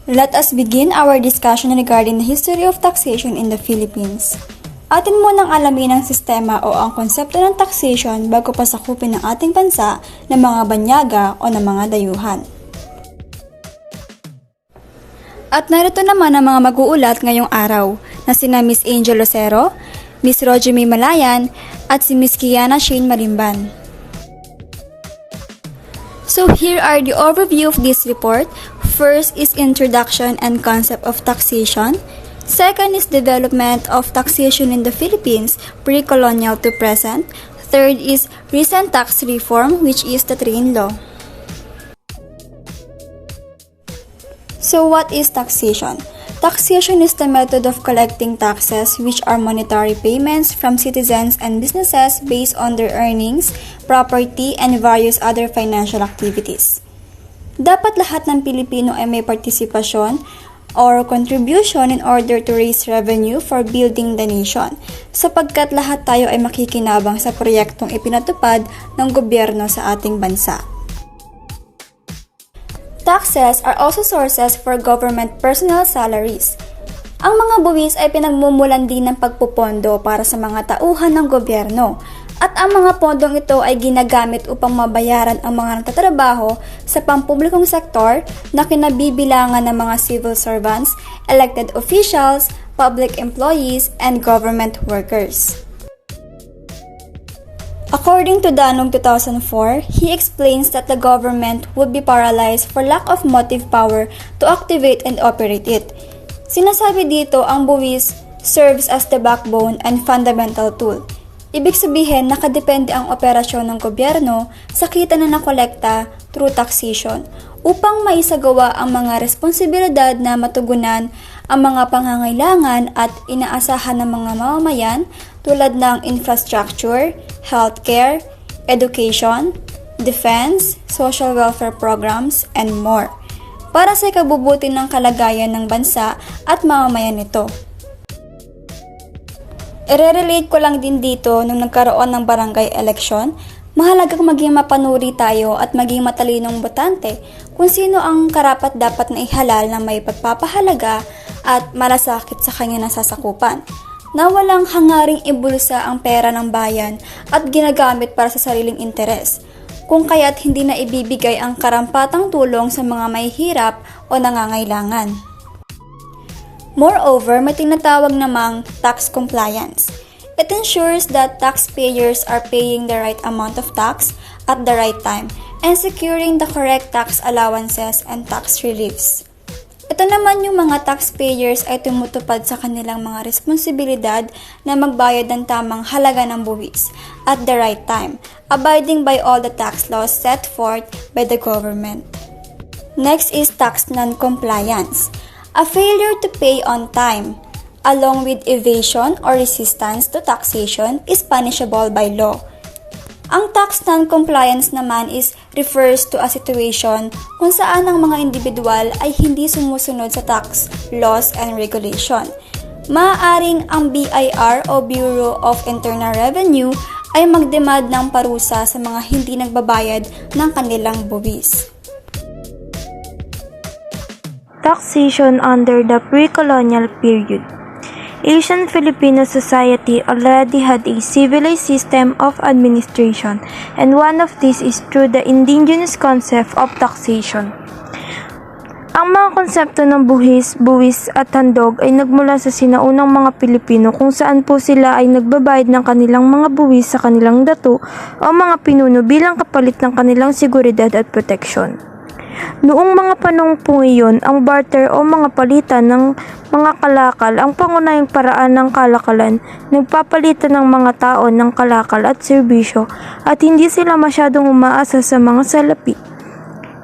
Let us begin our discussion regarding the history of taxation in the Philippines. Atin munang alamin ang sistema o ang konsepto ng taxation bago pa sakupin ng ating bansa ng mga banyaga o ng mga dayuhan. At narito naman ang mga mag-uulat ngayong araw na sina Miss Angel Lucero, Miss Rogie May Malayan at si Miss Kiana Shane Marimban. So here are the overview of this report. First is introduction and concept of taxation. Second is development of taxation in the Philippines, pre-colonial to present. Third is recent tax reform, which is the Train Law. So what is taxation? Taxation is the method of collecting taxes, which are monetary payments from citizens and businesses based on their earnings, property, and various other financial activities. Dapat lahat ng Pilipino ay may partisipasyon or contribution in order to raise revenue for building the nation, sapagkat lahat tayo ay makikinabang sa proyektong ipinatupad ng gobyerno sa ating bansa. Taxes are also sources for government personal salaries. Ang mga buwis ay pinagmumulan din ng pagpupondo para sa mga tauhan ng gobyerno, at ang mga pondong ito ay ginagamit upang mabayaran ang mga nagtatrabaho sa pampublikong sektor na kinabibilangan ng mga civil servants, elected officials, public employees, and government workers. According to Danong 2004, he explains that the government would be paralyzed for lack of motive power to activate and operate it. Sinasabi dito ang buwis serves as the backbone and fundamental tool. Ibig sabihin, nakadepende ang operasyon ng gobyerno sa kita na nakolekta through taxation upang maisagawa ang mga responsibilidad na matugunan ang mga pangangailangan at inaasahan ng mga mamamayan tulad ng infrastructure, healthcare, education, defense, social welfare programs, and more, para sa ikabubuti ng kalagayan ng bansa at mamamayan nito. I-relate ko lang din dito nung nagkaroon ng barangay election, mahalagang maging mapanuri tayo at maging matalinong botante kung sino ang karapat-dapat na ihalal na may pagpapahalaga at malasakit sa kanya nasasakupan, na walang hangaring ibulsa ang pera ng bayan at ginagamit para sa sariling interes, kung kaya't hindi na ibibigay ang karampatang tulong sa mga mahihirap o nangangailangan. Moreover, may tinatawag namang tax compliance. It ensures that taxpayers are paying the right amount of tax at the right time and securing the correct tax allowances and tax reliefs. Ito naman yung mga taxpayers ay tumutupad sa kanilang mga responsibilidad na magbayad ng tamang halaga ng buwis at the right time, abiding by all the tax laws set forth by the government. Next is tax non-compliance. A failure to pay on time, along with evasion or resistance to taxation, is punishable by law. Ang tax non-compliance naman refers to a situation kung saan ang mga individual ay hindi sumusunod sa tax laws and regulation. Maaaring ang BIR o Bureau of Internal Revenue ay magdemand ng parusa sa mga hindi nagbabayad ng kanilang buwis. Taxation under the pre-colonial period. Ancient Filipino society already had a civilized system of administration, and one of these is through the indigenous concept of taxation. Ang mga konsepto ng buwis at handog ay nagmula sa sinaunang mga Pilipino kung saan po sila ay nagbabayad ng kanilang mga buwis sa kanilang dato o mga pinuno bilang kapalit ng kanilang seguridad at proteksyon. Noong mga panahon po iyon, ang barter o mga palitan ng mga kalakal ang pangunahing paraan ng kalakalan, nagpapalitan ng mga tao ng kalakal at serbisyo at hindi sila masyadong umaasa sa mga salapi.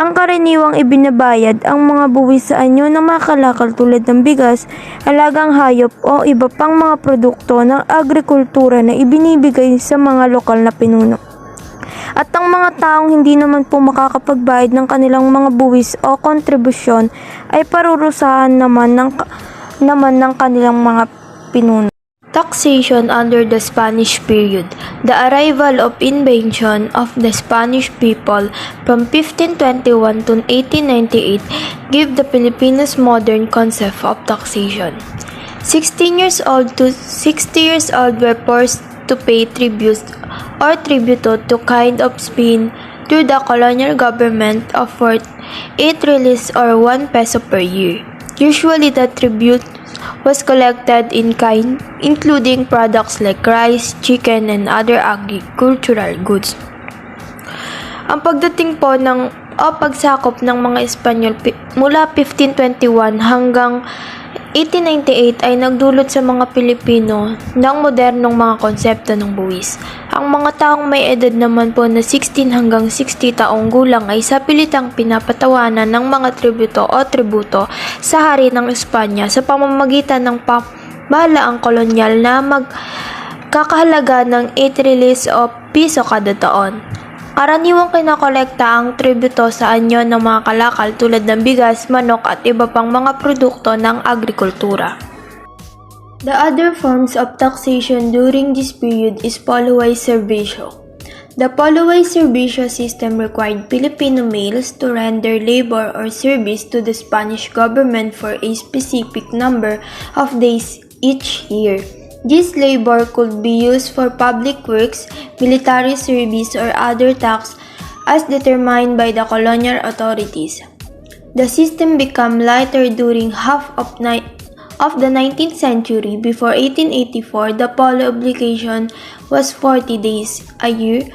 Ang karaniwang ibinabayad ang mga buwis sa anyo ng mga kalakal tulad ng bigas, alagang hayop o iba pang mga produkto ng agrikultura na ibinibigay sa mga lokal na pinuno. At ang mga taong hindi naman po makakapagbayad ng kanilang mga buwis o kontribusyon ay parurusahan naman ng kanilang mga pinuno. Taxation under the Spanish period. The arrival of invasion of the Spanish people from 1521 to 1898 gave the Filipinos modern concept of taxation. 16 years old to 60 years old were forced to pay tribute or tributo to kind of Spain through the colonial government of 8 reales or 1 peso per year. Usually the tribute was collected in kind, including products like rice, chicken, and other agricultural goods. Ang pagdating po pagsakop ng mga Espanyol mula 1521 hanggang 1898 ay nagdulot sa mga Pilipino ng modernong mga konsepto ng buwis. Ang mga taong may edad naman po na 16 hanggang 60 taong gulang ay sapilitang pinapatawanan ng mga tributo o tributo sa hari ng Espanya sa pamamagitan ng pamahalaang kolonyal na magkakahalaga ng 8 reales o piso kada taon. Karaniwang kinakolekta ang tributo sa anyo ng mga kalakal tulad ng bigas, manok at iba pang mga produkto ng agrikultura. The other forms of taxation during this period is Poloway Servicio. The Poloway Servicio system required Filipino males to render labor or service to the Spanish government for a specific number of days each year. This labor could be used for public works, military service, or other tasks as determined by the colonial authorities. The system became lighter during half of the 19th century. Before 1884, the polo obligation was 40 days a year,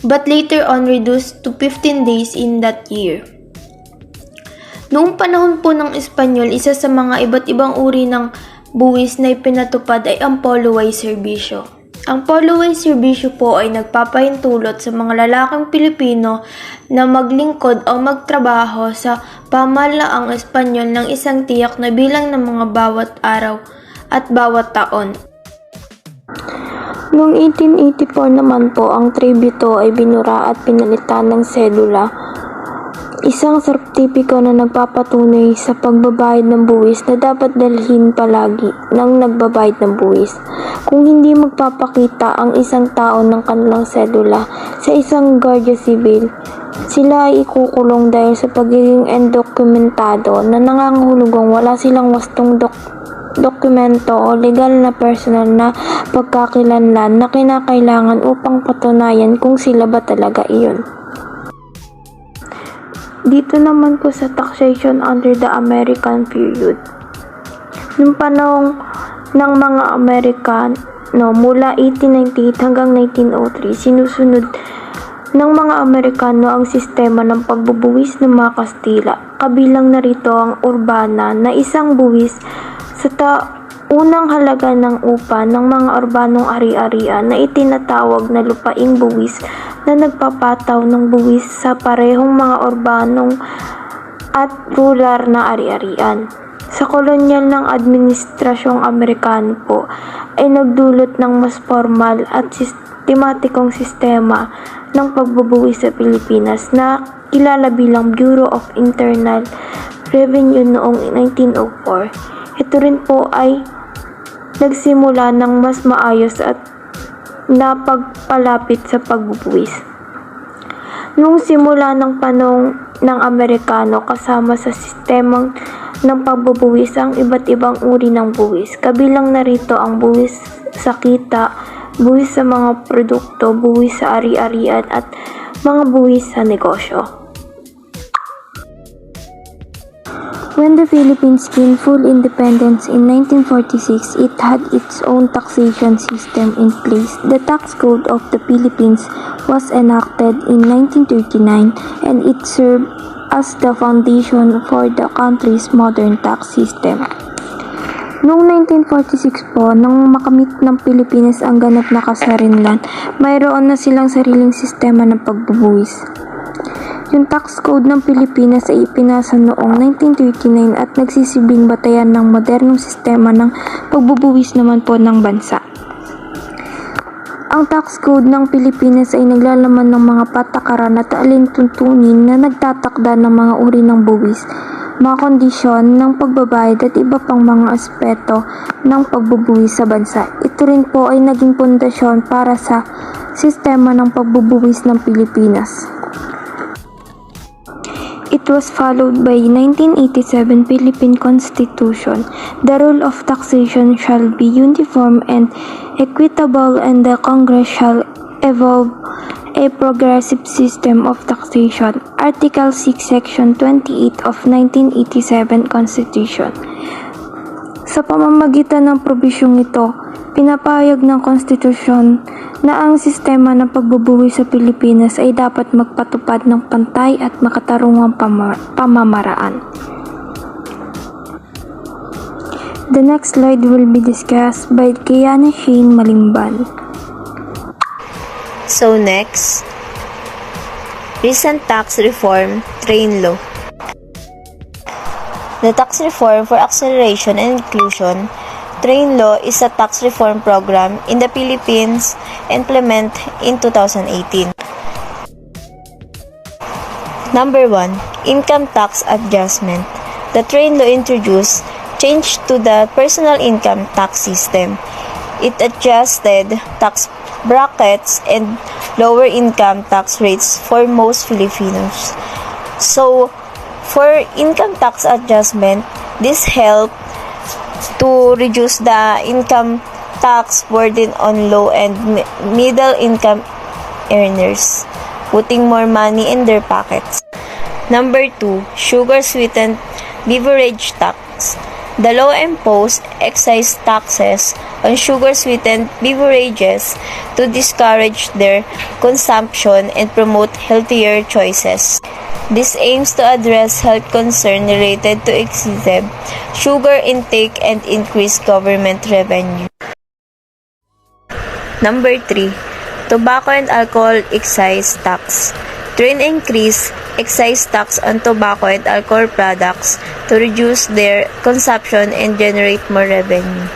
but later on reduced to 15 days in that year. Noong panahon po ng Espanyol, isa sa mga iba't ibang uri ng buwis na ipinatupad ay ang Poloway Servicio. Ang Poloway Servicio po ay nagpapahintulot sa mga lalaking Pilipino na maglingkod o magtrabaho sa pamahalaang Espanyol ng isang tiyak na bilang ng mga bawat araw at bawat taon. Noong 1884 naman po, ang tributo ay binura at pinalitan ng sedula, isang sertipiko na nagpapatunay sa pagbabayad ng buwis na dapat dalhin palagi ng nagbabayad ng buwis. Kung hindi magpapakita ang isang tao ng kanilang sedula sa isang Guardia Civil, sila ay ikukulong dahil sa pagiging undokumentado na nangangahulugang wala silang wastong dokumento o legal na personal na pagkakilanlan na kinakailangan upang patunayan kung sila ba talaga iyon. Dito naman po sa taxation under the American period. Noong panahon ng mga Amerikano mula 1898 hanggang 1903, sinusunod ng mga Amerikano ang sistema ng pagbubuwis ng mga Kastila. Kabilang narito ang urbana na isang buwis sa unang halaga ng upa ng mga urbanong ari-arian na itinatawag na lupaing buwis na nagpapataw ng buwis sa parehong mga urbanong at rural na ari-arian. Sa kolonyal ng administrasyong Amerikano po ay nagdulot ng mas formal at sistematikong sistema ng pagbubuwis sa Pilipinas na kilala bilang Bureau of Internal Revenue noong 1904. Ito rin po ay nagsimula ng mas maayos at napagpalapit sa pagbubuwis. Noong simula ng panahon ng Amerikano, kasama sa sistemang ng pagbubuwis ang iba't ibang uri ng buwis. Kabilang narito ang buwis sa kita, buwis sa mga produkto, buwis sa ari-arian at mga buwis sa negosyo. When the Philippines gained full independence in 1946, it had its own taxation system in place. The Tax Code of the Philippines was enacted in 1939 and it served as the foundation for the country's modern tax system. Noong 1946 po, nang makamit ng Pilipinas ang ganap na kasarinlan, mayroon na silang sariling sistema ng pagbubuwis. Yung tax code ng Pilipinas ay ipinasa noong 1939 at nagsisibing batayan ng modernong sistema ng pagbubuwis naman po ng bansa. Ang tax code ng Pilipinas ay naglalaman ng mga patakaran at alintuntunin na nagtatakda ng mga uri ng buwis. mga kondisyon ng pagbabayad at iba pang mga aspeto ng pagbubuwis sa bansa. Ito rin po ay naging pundasyon para sa sistema ng pagbubuwis ng Pilipinas. It was followed by 1987 Philippine Constitution. The rule of taxation shall be uniform and equitable, and the Congress shall evolve a progressive system of taxation. Article 6, Section 28 of 1987 Constitution. Sa pamamagitan ng probisyong ito, pinapahayag ng konstitusyon na ang sistema ng pagbubuwis sa Pilipinas ay dapat magpatupad ng pantay at makatarungang pamamaraan. The next slide will be discussed by Kiana Shane Malimban. So next, recent tax reform, train law. The Tax Reform for Acceleration and Inclusion, Train Law is a tax reform program in the Philippines implemented in 2018. Number 1. Income tax adjustment. The Train Law introduced change to the personal income tax system. It adjusted tax brackets and lower income tax rates for most Filipinos. So, for income tax adjustment, this helped to reduce the income tax burden on low and middle income earners, putting more money in their pockets. Number 2, sugar sweetened beverage tax. The law imposed excise taxes on sugar-sweetened beverages to discourage their consumption and promote healthier choices. This aims to address health concerns related to excessive sugar intake and increase government revenue. Number 3. Tobacco and alcohol excise tax. Train increase excise tax on tobacco and alcohol products to reduce their consumption and generate more revenue.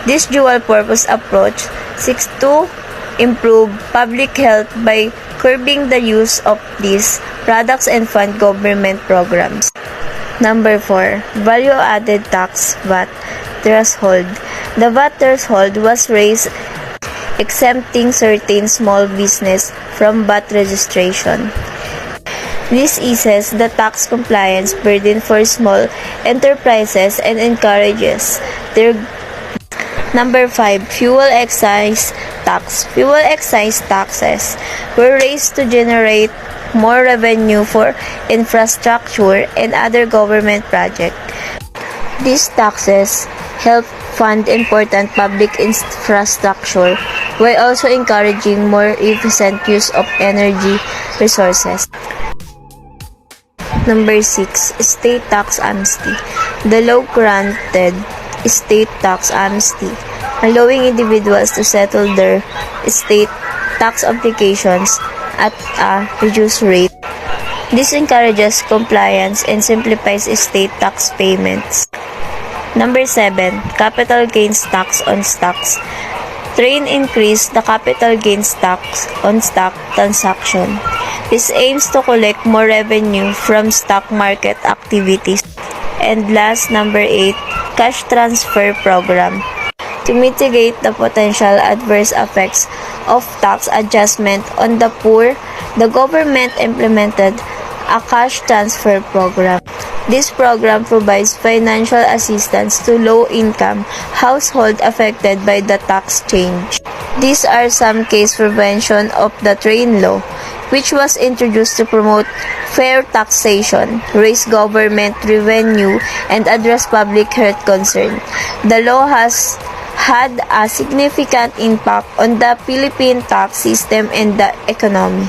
This dual-purpose approach seeks to improve public health by curbing the use of these products and fund government programs. Number 4. Value-added tax VAT threshold. The VAT threshold was raised, exempting certain small business from VAT registration. This eases the tax compliance burden for small enterprises and encourages their. Number 5. Fuel excise tax. Fuel excise taxes were raised to generate more revenue for infrastructure and other government projects. These taxes help fund important public infrastructure while also encouraging more efficient use of energy resources. Number 6. State tax amnesty. The law granted state tax amnesty, allowing individuals to settle their state tax obligations at a reduced rate. This encourages compliance and simplifies state tax payments. Number 7. Capital gains tax on stocks. Train increased the capital gains tax on stock transaction. This aims to collect more revenue from stock market activities. And last, number 8, cash transfer program. To mitigate the potential adverse effects of tax adjustment on the poor, the government implemented a cash transfer program. This program provides financial assistance to low-income households affected by the tax change. These are some case prevention of the Train Law, which was introduced to promote fair taxation, raise government revenue, and address public health concerns. The law has had a significant impact on the Philippine tax system and the economy.